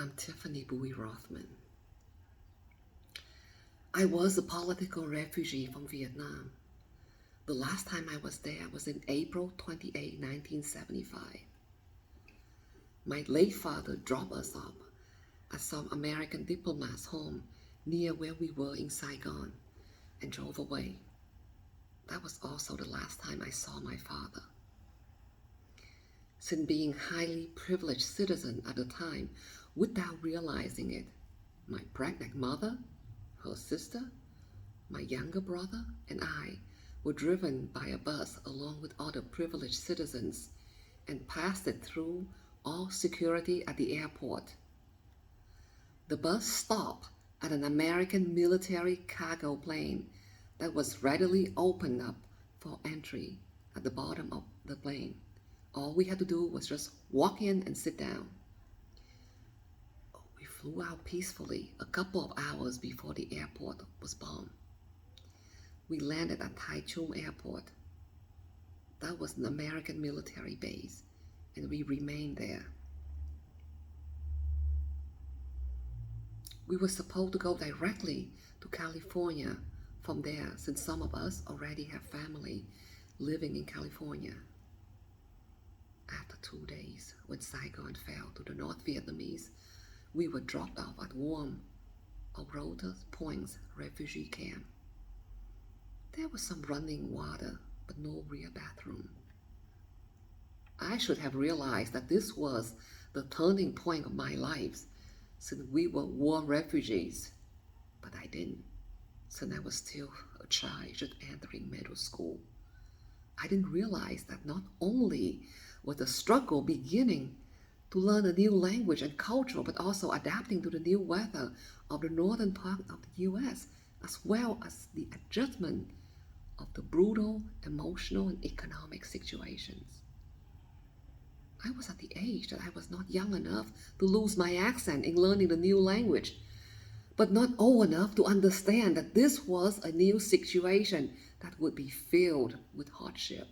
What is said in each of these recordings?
I'm Tiffany Bowie Rothman. I was a political refugee from Vietnam. The last time I was there was in April 28, 1975. My late father dropped us off at some American diplomat's home near where we were in Saigon and drove away. That was also the last time I saw my father. Since being highly privileged citizen at the time without realizing it, my pregnant mother, her sister, my younger brother, and I were driven by a bus along with other privileged citizens and passed it through all security at the airport. The bus stopped at an American military cargo plane that was readily opened up for entry at the bottom of the plane. All we had to do was just walk in and sit down. We flew out peacefully a couple of hours before the airport was bombed. We landed at Taichung Airport. That was an American military base, and we remained there. We were supposed to go directly to California from there, since some of us already have family living in California. After 2 days, when Saigon fell to the North Vietnamese, we were dropped off at Warm Orotas Point's refugee camp. There was some running water, but no real bathroom. I should have realized that this was the turning point of my life, since we were war refugees, but I didn't, since I was still a child just entering middle school. I didn't realize that not only was the struggle beginning to learn a new language and culture, but also adapting to the new weather of the northern part of the US, as well as the adjustment of the brutal emotional and economic situations. I was at the age that I was not young enough to lose my accent in learning the new language, but not old enough to understand that this was a new situation that would be filled with hardship.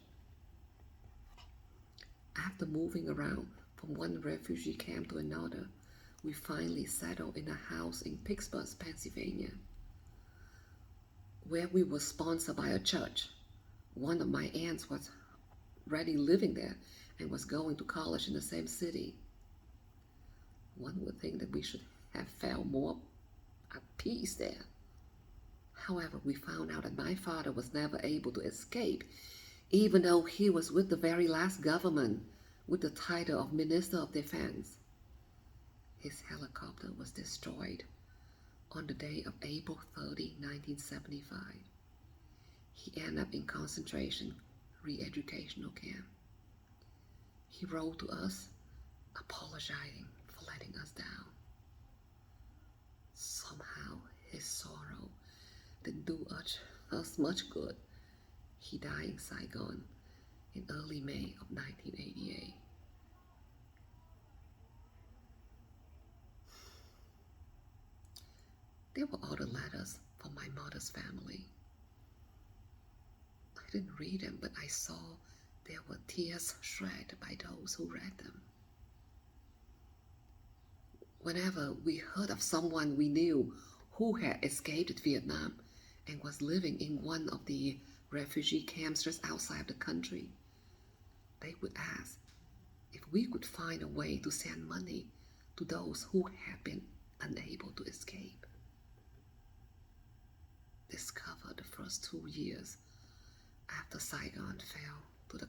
After moving around from one refugee camp to another, we finally settled in a house in Pittsburgh, Pennsylvania, where we were sponsored by a church. One of my aunts was already living there and was going to college in the same city. One would think that we should have felt more at peace there. However, we found out that my father was never able to escape, even though he was with the very last government with the title of Minister of Defense. His helicopter was destroyed on the day of April 30, 1975. He ended up in concentration re-educational camp. He wrote to us, apologizing for letting us down. Somehow his sorrow didn't do us much good. He died in Saigon in early May of 1988. There were other letters from my mother's family. I didn't read them, but I saw there were tears shed by those who read them. Whenever we heard of someone we knew who had escaped Vietnam and was living in one of the refugee camps just outside of the country, they would ask if we could find a way to send money to those who had been unable to escape. This covered the first 2 years after Saigon fell to the